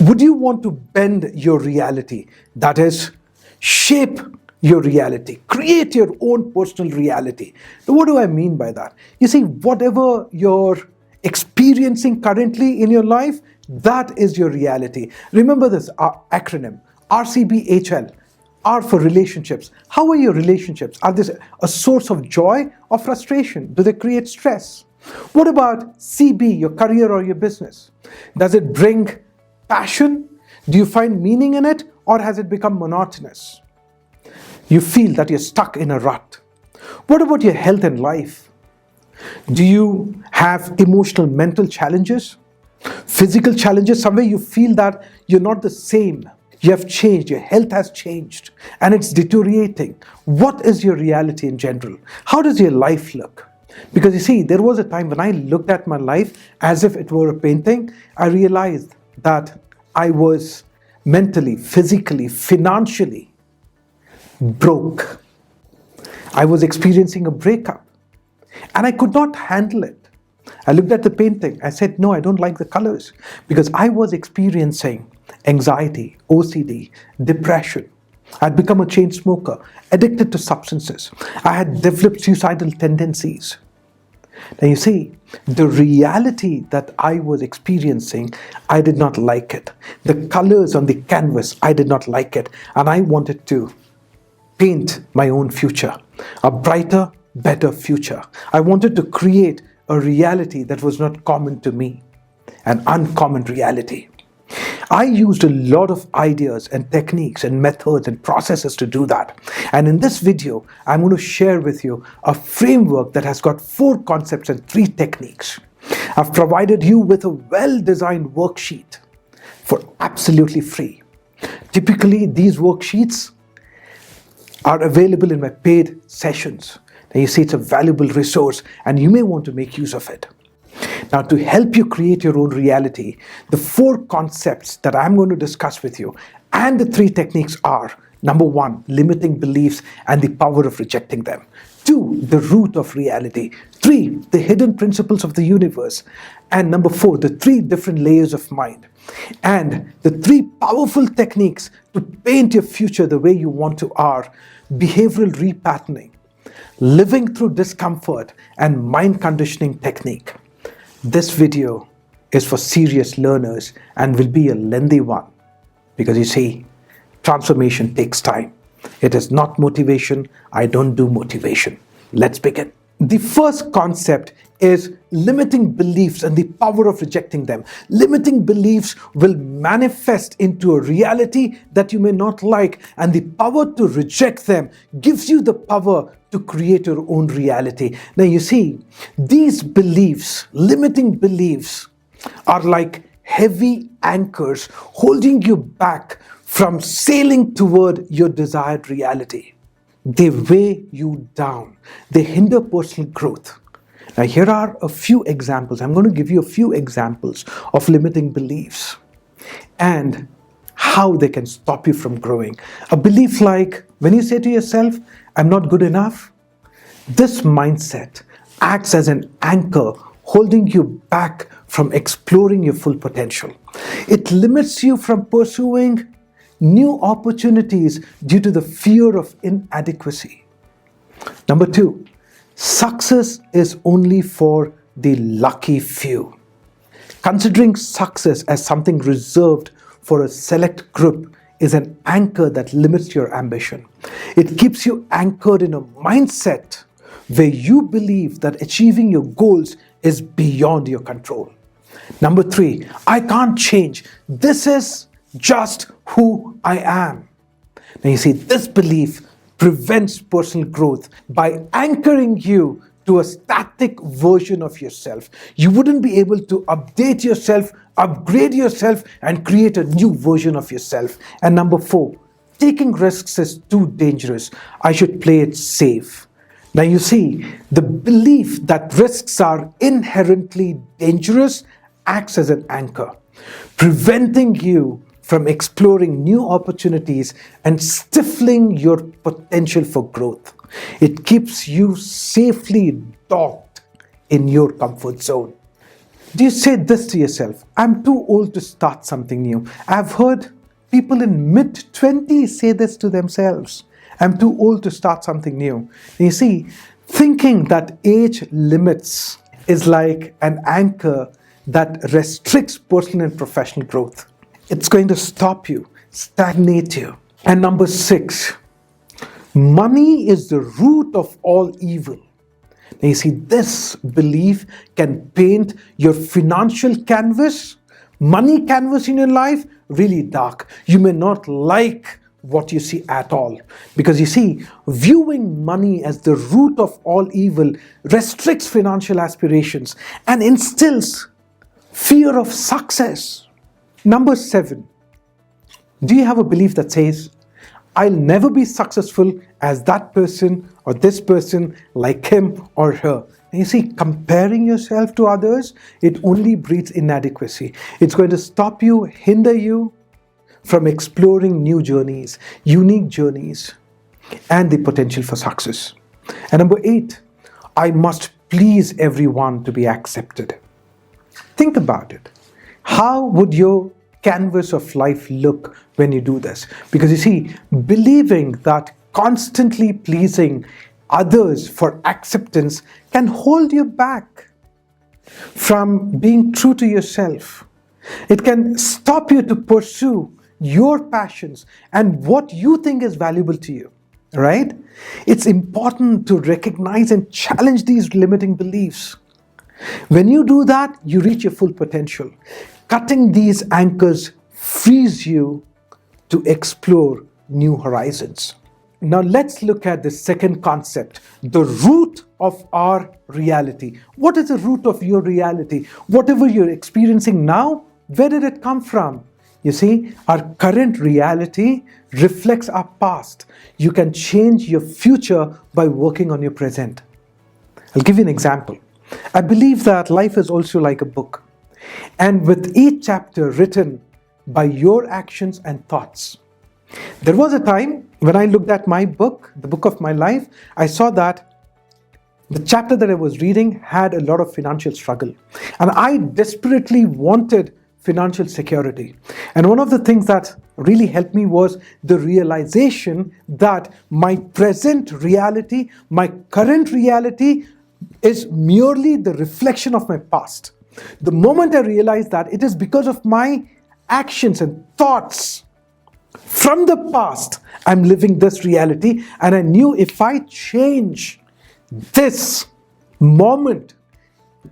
Would you want to bend your reality? That is, shape your reality, create your own personal reality. Now, what do I mean by that? You see, whatever you're experiencing currently in your life, that is your reality. Remember this acronym, RCBHL. R for relationships. How are your relationships? Are they a source of joy or frustration? Do they create stress? What about CB, your career or your business? Does it bring passion? Do you find meaning in it, or has it become monotonous? You feel that you're stuck in a rut. What about your health and life? Do you have emotional, mental challenges? Physical challenges? Somewhere you feel that you're not the same. You have changed, your health has changed, and it's deteriorating. What is your reality in general? How does your life look? Because you see, there was a time when I looked at my life as if it were a painting. I realized that I was mentally, physically, financially broke. I was experiencing a breakup, and I could not handle it. I looked at the painting. I said, no, I don't like the colors, because I was experiencing anxiety, OCD, depression. I'd become a chain smoker, addicted to substances. I had developed suicidal tendencies. Now you see, the reality that I was experiencing, I did not like it. The colors on the canvas, I did not like it. And I wanted to paint my own future, a brighter, better future. I wanted to create a reality that was not common to me, an uncommon reality. I used a lot of ideas and techniques and methods and processes to do that. And in this video, I'm going to share with you a framework that has got 4 concepts and 3 techniques. I've provided you with a well-designed worksheet for absolutely free. Typically, these worksheets are available in my paid sessions. Now you see, it's a valuable resource and you may want to make use of it. Now, to help you create your own reality, the 4 concepts that I'm going to discuss with you and the 3 techniques are: number 1, limiting beliefs and the power of rejecting them; 2, the root of reality; 3, the hidden principles of the universe; and number 4, the 3 different layers of mind, and the 3 powerful techniques to paint your future the way you want to are: behavioral repatterning, living through discomfort, and mind conditioning technique. This video is for serious learners and will be a lengthy one, because you see, transformation takes time. It is not motivation. I don't do motivation. Let's begin. The first concept is limiting beliefs and the power of rejecting them. Limiting beliefs will manifest into a reality that you may not like, and the power to reject them gives you the power to create your own reality. Now you see, these beliefs, limiting beliefs, are like heavy anchors holding you back from sailing toward your desired reality. They weigh you down. They hinder personal growth. Now here are a few examples. I'm going to give you a few examples of limiting beliefs and how they can stop you from growing. A belief like, when you say to yourself, I'm not good enough, this mindset acts as an anchor holding you back from exploring your full potential. It limits you from pursuing new opportunities due to the fear of inadequacy. Number 2, success is only for the lucky few. Considering success as something reserved for a select group is an anchor that limits your ambition. It keeps you anchored in a mindset where you believe that achieving your goals is beyond your control. Number 3, I can't change. This is just who I am. Now you see, this belief prevents personal growth by anchoring you to a static version of yourself. You wouldn't be able to update yourself, upgrade yourself, and create a new version of yourself. And number 4, taking risks is too dangerous. I should play it safe. Now you see, the belief that risks are inherently dangerous acts as an anchor, preventing you from exploring new opportunities and stifling your potential for growth. It keeps you safely docked in your comfort zone. Do you say this to yourself? I'm too old to start something new. I've heard people in mid-20s say this to themselves. I'm too old to start something new. And you see, thinking that age limits is like an anchor that restricts personal and professional growth. It's going to stop you, stagnate you. And number 6, money is the root of all evil. Now you see, this belief can paint your financial canvas, money canvas in your life, really dark. You may not like what you see at all. Because you see, viewing money as the root of all evil restricts financial aspirations and instills fear of success. Number 7, do you have a belief that says, I'll never be successful as that person or this person, like him or her? And you see, comparing yourself to others, it only breeds inadequacy. It's going to stop you, hinder you from exploring new journeys, unique journeys, and the potential for success. And number 8, I must please everyone to be accepted. Think about it. How would your canvas of life look when you do this? Because you see, believing that constantly pleasing others for acceptance can hold you back from being true to yourself. It can stop you to pursue your passions and what you think is valuable to you, right? It's important to recognize and challenge these limiting beliefs. When you do that, you reach your full potential. Cutting these anchors frees you to explore new horizons. Now let's look at the second concept, the root of our reality. What is the root of your reality? Whatever you're experiencing now, where did it come from? You see, our current reality reflects our past. You can change your future by working on your present. I'll give you an example. I believe that life is also like a book, and with each chapter written by your actions and thoughts. There was a time when I looked at my book, the book of my life, I saw that the chapter that I was reading had a lot of financial struggle, and I desperately wanted financial security. And one of the things that really helped me was the realization that my present reality, my current reality, is merely the reflection of my past. The moment I realized that it is because of my actions and thoughts from the past, I'm living this reality, and I knew if I change this moment,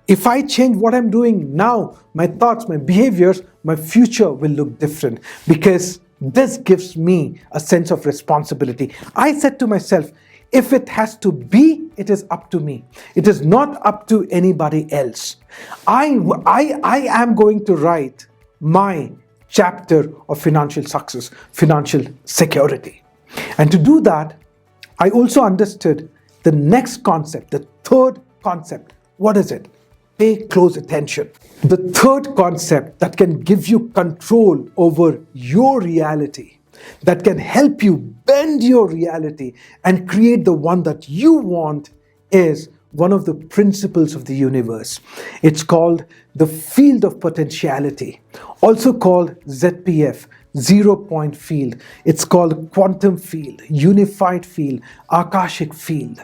if I change what I'm doing now, my thoughts, my behaviors, my future will look different, because this gives me a sense of responsibility. I said to myself, if it has to be, it is up to me. It is not up to anybody else. I am going to write my chapter of financial success, financial security. And to do that, I also understood the next concept, the third concept. What is it? Pay close attention. The third concept that can give you control over your reality, that can help you bend your reality and create the one that you want, is one of the principles of the universe. It's called the field of potentiality, also called ZPF, 0-point field. It's called quantum field, unified field, akashic field.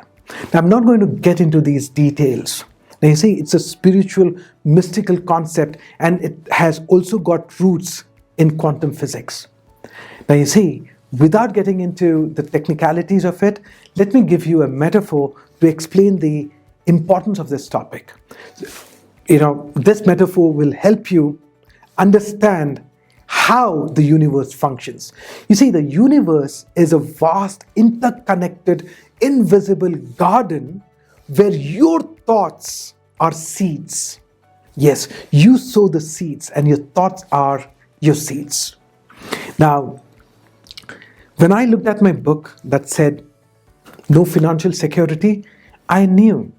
Now, I'm not going to get into these details. Now, you see, it's a spiritual, mystical concept, and it has also got roots in quantum physics. Now, you see, without getting into the technicalities of it, let me give you a metaphor to explain the importance of this topic. This metaphor will help you understand how the universe functions. You see, the universe is a vast, interconnected, invisible garden where your thoughts are seeds. Yes, you sow the seeds, and your thoughts are your seeds. Now, when I looked at my book that said no financial security, I knew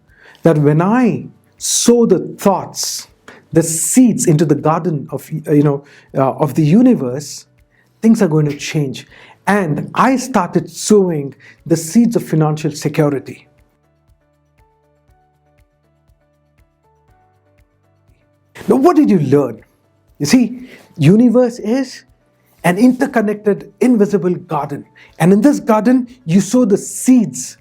that when I sow the thoughts, the seeds into the garden of the universe, things are going to change. And I started sowing the seeds of financial security. Now, what did you learn? You see, universe is an interconnected, invisible garden. And in this garden, you sow the seeds.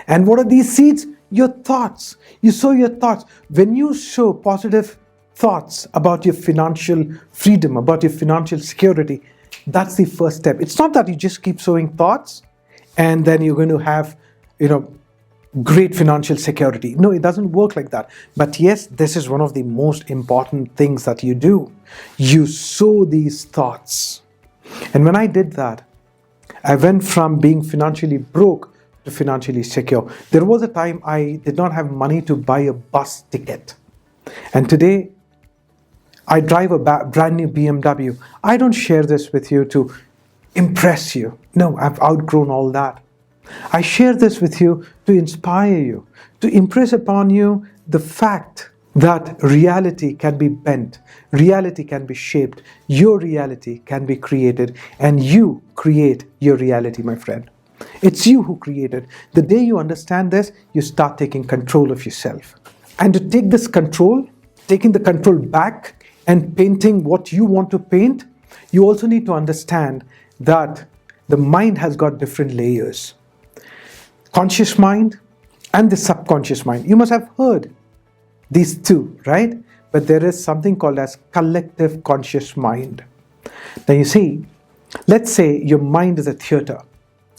And what are these seeds? Your thoughts. You sow your thoughts. When you sow positive thoughts about your financial freedom, about your financial security, that's the first step. It's not that you just keep sowing thoughts and then you're going to have, great financial security. No, it doesn't work like that. But yes, this is one of the most important things that you do. You sow these thoughts. And when I did that, I went from being financially broke to financially secure. There was a time I did not have money to buy a bus ticket. And today, I drive a brand new BMW. I don't share this with you to impress you. No, I've outgrown all that. I share this with you to inspire you, to impress upon you the fact that reality can be bent, reality can be shaped, your reality can be created, and you create your reality, my friend. It's you who create it. The day you understand this, you start taking control of yourself. And to take this control, taking the control back and painting what you want to paint, you also need to understand that the mind has got different layers. Conscious mind and the subconscious mind. You must have heard these two, right? But there is something called as collective conscious mind. Now you see, let's say your mind is a theater,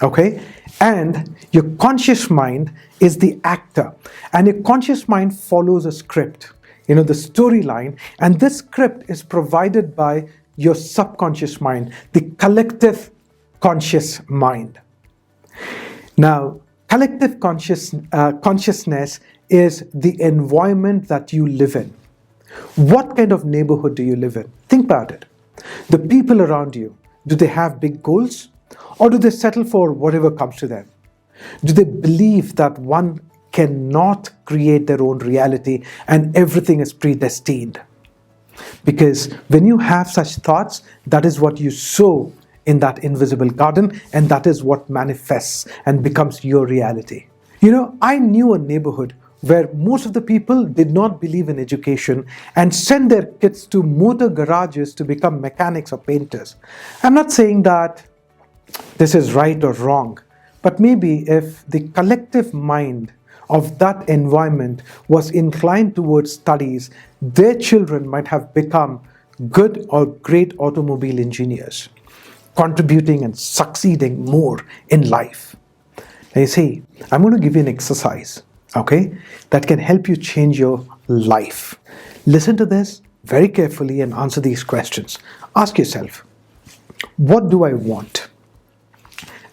okay? And your conscious mind is the actor. And your conscious mind follows a script, the storyline. And this script is provided by your subconscious mind, the collective conscious mind. Now, collective consciousness is the environment that you live in. What kind of neighborhood do you live in? Think about it. The people around you, do they have big goals? Or do they settle for whatever comes to them? Do they believe that one cannot create their own reality and everything is predestined? Because when you have such thoughts, that is what you sow in that invisible garden, and that is what manifests and becomes your reality. I knew a neighborhood where most of the people did not believe in education and send their kids to motor garages to become mechanics or painters. I'm not saying that this is right or wrong, but maybe if the collective mind of that environment was inclined towards studies, their children might have become good or great automobile engineers, contributing and succeeding more in life. Now you see, I'm going to give you an exercise, okay, that can help you change your life. Listen to this very carefully and answer these questions. Ask yourself, what do I want?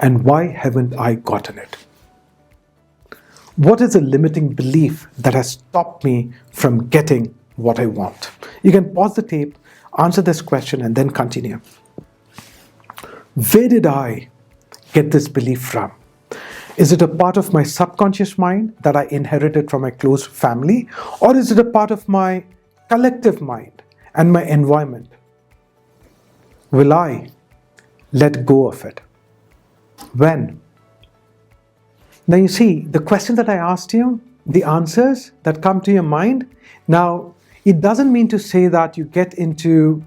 And why haven't I gotten it? What is a limiting belief that has stopped me from getting what I want? You can pause the tape, answer this question, and then continue. Where did I get this belief from? Is it a part of my subconscious mind that I inherited from my close family? Or is it a part of my collective mind and my environment? Will I let go of it? When? Now you see, the question that I asked you, the answers that come to your mind, now it doesn't mean to say that you get into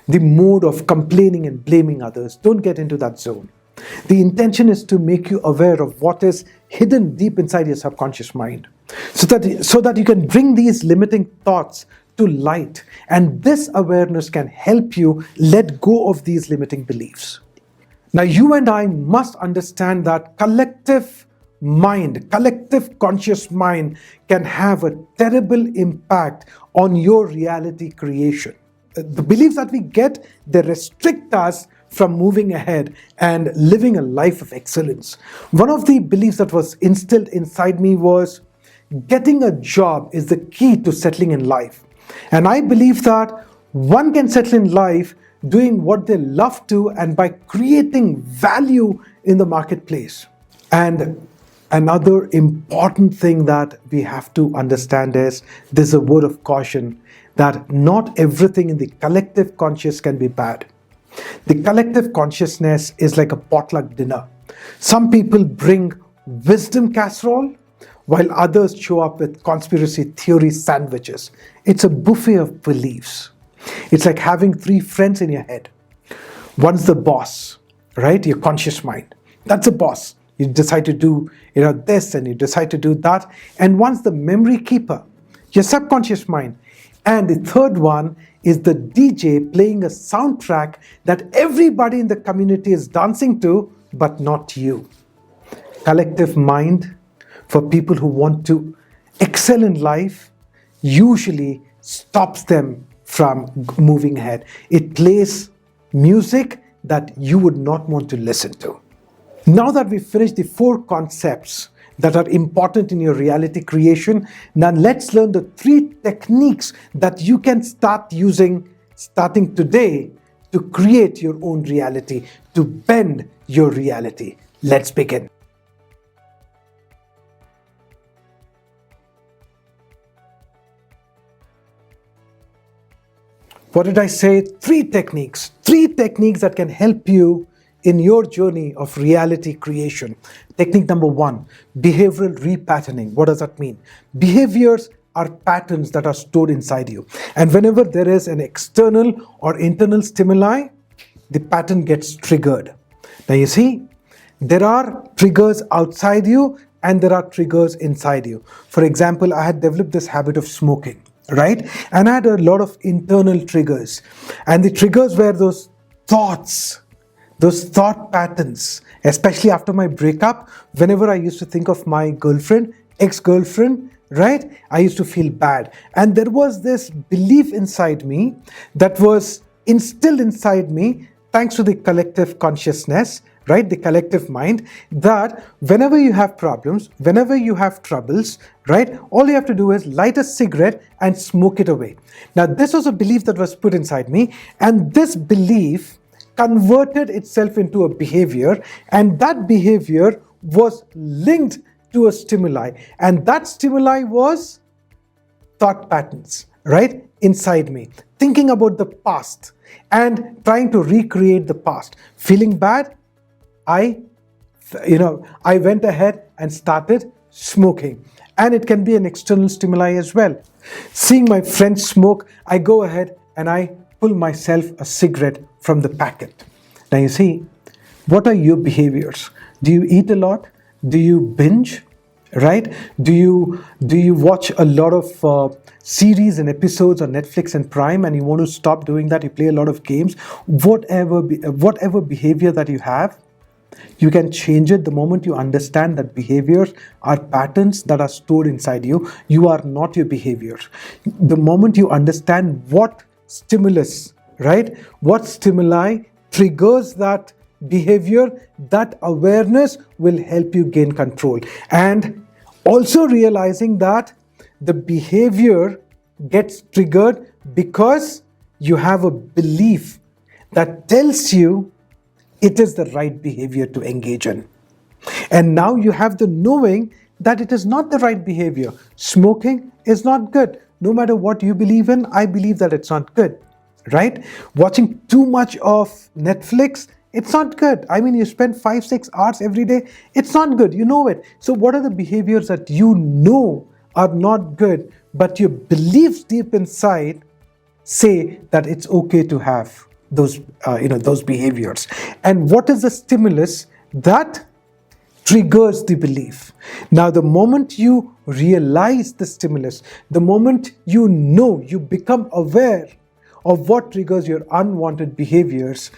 the mode of complaining and blaming others. Don't get into that zone. The intention is to make you aware of what is hidden deep inside your subconscious mind, so that you can bring these limiting thoughts to light, and this awareness can help you let go of these limiting beliefs. Now you and I must understand that collective conscious mind can have a terrible impact on your reality creation. The beliefs that we get, they restrict us from moving ahead and living a life of excellence. One of the beliefs that was instilled inside me was getting a job is the key to settling in life. And I believe that one can settle in life doing what they love to and by creating value in the marketplace. And another important thing that we have to understand is there's a word of caution that not everything in the collective conscious can be bad. The collective consciousness is like a potluck dinner. Some people bring wisdom casserole, while others show up with conspiracy theory sandwiches. It's a buffet of beliefs. It's like having three friends in your head. One's the boss, right? Your conscious mind. That's the boss. You decide to do this and you decide to do that. And one's the memory keeper, your subconscious mind. And the third one is the DJ playing a soundtrack that everybody in the community is dancing to, but not you. Collective mind, for people who want to excel in life, usually stops them from moving ahead. It plays music that you would not want to listen to. Now that we've finished the 4 concepts that are important in your reality creation, now let's learn the 3 techniques that you can start using starting today to create your own reality, to bend your reality. Let's begin. What did I say? 3 techniques. 3 techniques that can help you in your journey of reality creation. Technique number 1, behavioral repatterning. What does that mean? Behaviors are patterns that are stored inside you. And whenever there is an external or internal stimuli, the pattern gets triggered. Now you see, there are triggers outside you and there are triggers inside you. For example, I had developed this habit of smoking, right? And I had a lot of internal triggers. And the triggers were those thoughts, those thought patterns, especially after my breakup. Whenever I used to think of my girlfriend, ex-girlfriend, right, I used to feel bad. And there was this belief inside me that was instilled inside me thanks to the collective consciousness, right, the collective mind, that whenever you have problems, whenever you have troubles, right, all you have to do is light a cigarette and smoke it away. Now, this was a belief that was put inside me, and this belief converted itself into a behavior, and that behavior was linked to a stimuli, and that stimuli was thought patterns, right, inside me, thinking about the past and trying to recreate the past. Feeling bad, I went ahead and started smoking. And it can be an external stimuli as well. Seeing my friends smoke, I go ahead and I pull myself a cigarette from the packet. Now you see, what are your behaviors? Do you eat a lot? Do you binge? Right? Do you watch a lot of series and episodes on Netflix and Prime, and you want to stop doing that? You play a lot of games. Whatever behavior that you have, you can change it the moment you understand that behaviors are patterns that are stored inside you. You are not your behaviors. The moment you understand what stimulus, right, what stimuli triggers that behavior, that awareness will help you gain control. And also realizing that the behavior gets triggered because you have a belief that tells you it is the right behavior to engage in. And now you have the knowing that it is not the right behavior. Smoking is not good. No matter what you believe in, I believe that it's not good, right? Watching too much of Netflix, it's not good. I mean, you spend 5-6 hours every day. It's not good. You know it. So what are the behaviors that you know are not good, but your beliefs deep inside say that it's okay to have those behaviors? And what is the stimulus that triggers the belief? Now, the moment you realize the stimulus, the moment you know, you become aware of what triggers your unwanted behaviors,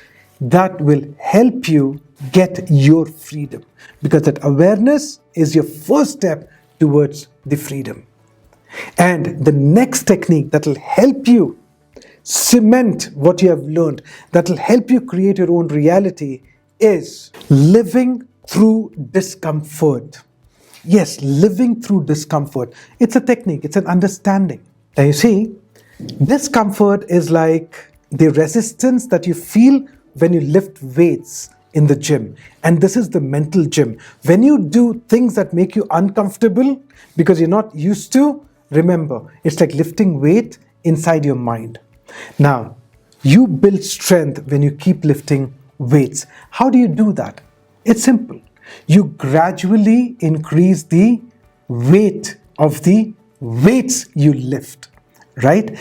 that will help you get your freedom, because that awareness is your first step towards the freedom. And the next technique that will help you cement what you have learned, that will help you create your own reality, is living through discomfort. Yes, living through discomfort. It's a technique, it's an understanding. Now you see, discomfort is like the resistance that you feel when you lift weights in the gym. And this is the mental gym. When you do things that make you uncomfortable because you're not used to, remember, it's like lifting weight inside your mind. Now, you build strength when you keep lifting weights. How do you do that? It's simple. You gradually increase the weight of the weights you lift, right?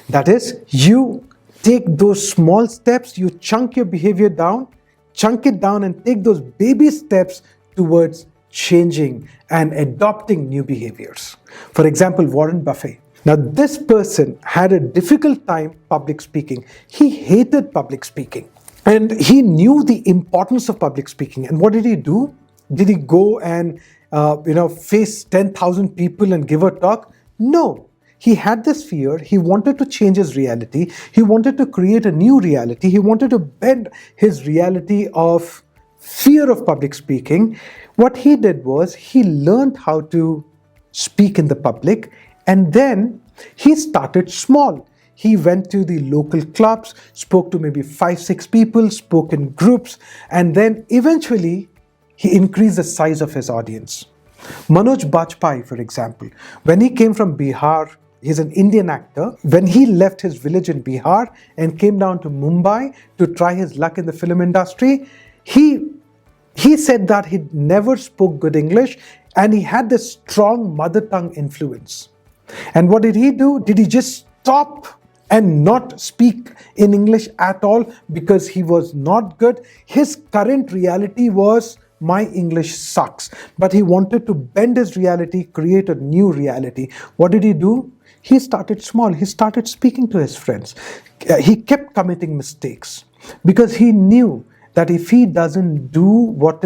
That is, you take those small steps, you chunk your behavior down, chunk it down and take those baby steps towards changing and adopting new behaviors. For example, Warren Buffett. Now, this person had a difficult time public speaking. He hated public speaking. And he knew the importance of public speaking. And what did he do? Did he go and face 10,000 people and give a talk? No. He had this fear. He wanted to change his reality. He wanted to create a new reality. He wanted to bend his reality of fear of public speaking. What he did was he learned how to speak in the public, and then he started small. He went to the local clubs, spoke to maybe 5-6 people, spoke in groups, and then eventually he increased the size of his audience. Manoj Bajpayee, for example, when he came from Bihar, he's an Indian actor. When he left his village in Bihar and came down to Mumbai to try his luck in the film industry, he said that he never spoke good English and he had this strong mother tongue influence. And what did he do? Did he just stop and not speak in English at all because he was not good? His current reality was, my English sucks. But he wanted to bend his reality, create a new reality. What did he do? He started small. He started speaking to his friends. He kept committing mistakes because he knew that if he doesn't do what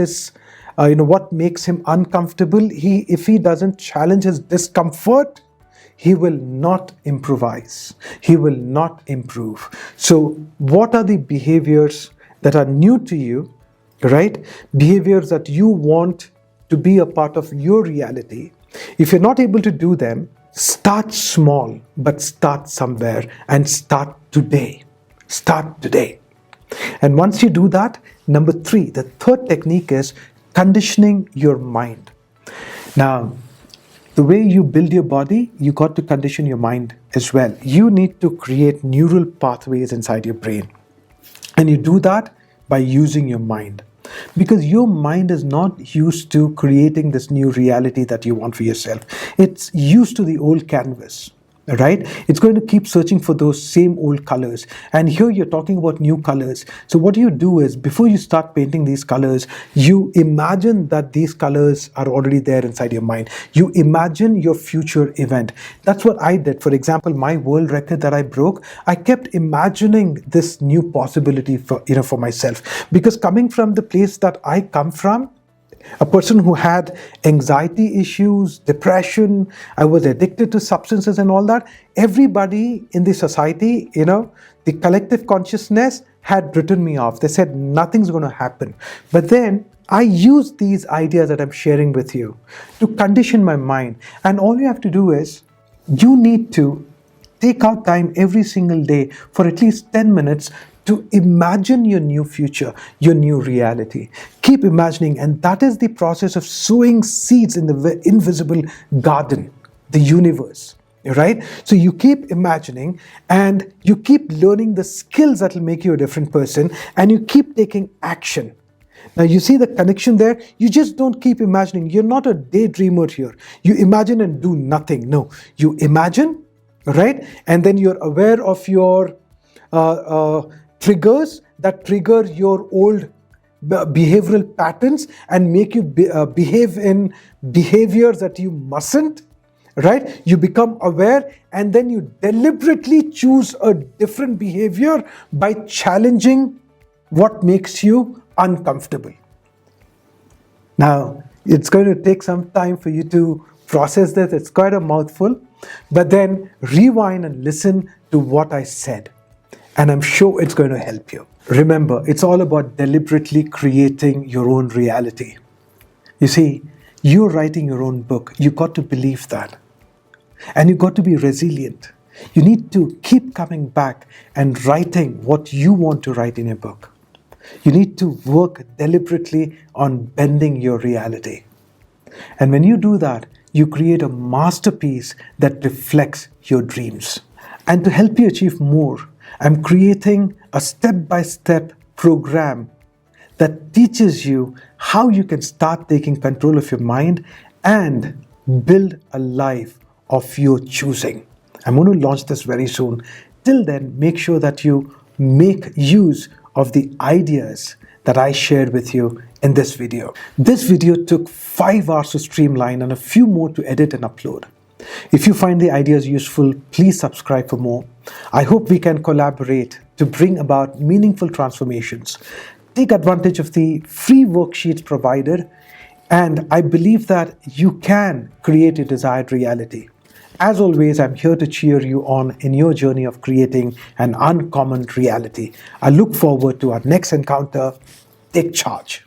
makes him uncomfortable, if he doesn't challenge his discomfort, he will not improvise. He will not improve. So what are the behaviors that are new to you, right? Behaviors that you want to be a part of your reality. If you're not able to do them, start small, but start somewhere and start today. Start today. And once you do that, number 3, the third technique is conditioning your mind. Now, the way you build your body, you got to condition your mind as well. You need to create neural pathways inside your brain. And you do that by using your mind. Because your mind is not used to creating this new reality that you want for yourself. It's used to the old canvas. Right? It's going to keep searching for those same old colors. And here you're talking about new colors. So what you do is, before you start painting these colors, you imagine that these colors are already there inside your mind. You imagine your future event. That's what I did. For example, my world record that I broke, I kept imagining this new possibility for myself. Because coming from the place that I come from, a person who had anxiety issues, depression, I was addicted to substances and all that. Everybody in the society, the collective consciousness had written me off. They said nothing's going to happen. But then I used these ideas that I'm sharing with you to condition my mind. And all you have to do is, you need to take out time every single day for at least 10 minutes to imagine your new future, your new reality. Keep imagining, and that is the process of sowing seeds in the invisible garden, the universe, right? So you keep imagining and you keep learning the skills that will make you a different person, and you keep taking action. Now you see the connection there? You just don't keep imagining. You're not a daydreamer here. You imagine and do nothing. No, you imagine, right? And then you're aware of your triggers that trigger your old behavioral patterns and make you behave in behaviors that you mustn't, right? You become aware and then you deliberately choose a different behavior by challenging what makes you uncomfortable. Now, it's going to take some time for you to process this. It's quite a mouthful, but then rewind and listen to what I said. And I'm sure it's going to help you. Remember, it's all about deliberately creating your own reality. You see, you're writing your own book. You got to believe that. And you got to be resilient. You need to keep coming back and writing what you want to write in your book. You need to work deliberately on bending your reality. And when you do that, you create a masterpiece that reflects your dreams. And to help you achieve more, I'm creating a step-by-step program that teaches you how you can start taking control of your mind and build a life of your choosing. I'm going to launch this very soon. Till then, make sure that you make use of the ideas that I shared with you in this video. This video took 5 hours to streamline and a few more to edit and upload. If you find the ideas useful, please subscribe for more. I hope we can collaborate to bring about meaningful transformations. Take advantage of the free worksheets provided, and I believe that you can create a desired reality. As always, I'm here to cheer you on in your journey of creating an uncommon reality. I look forward to our next encounter. Take charge.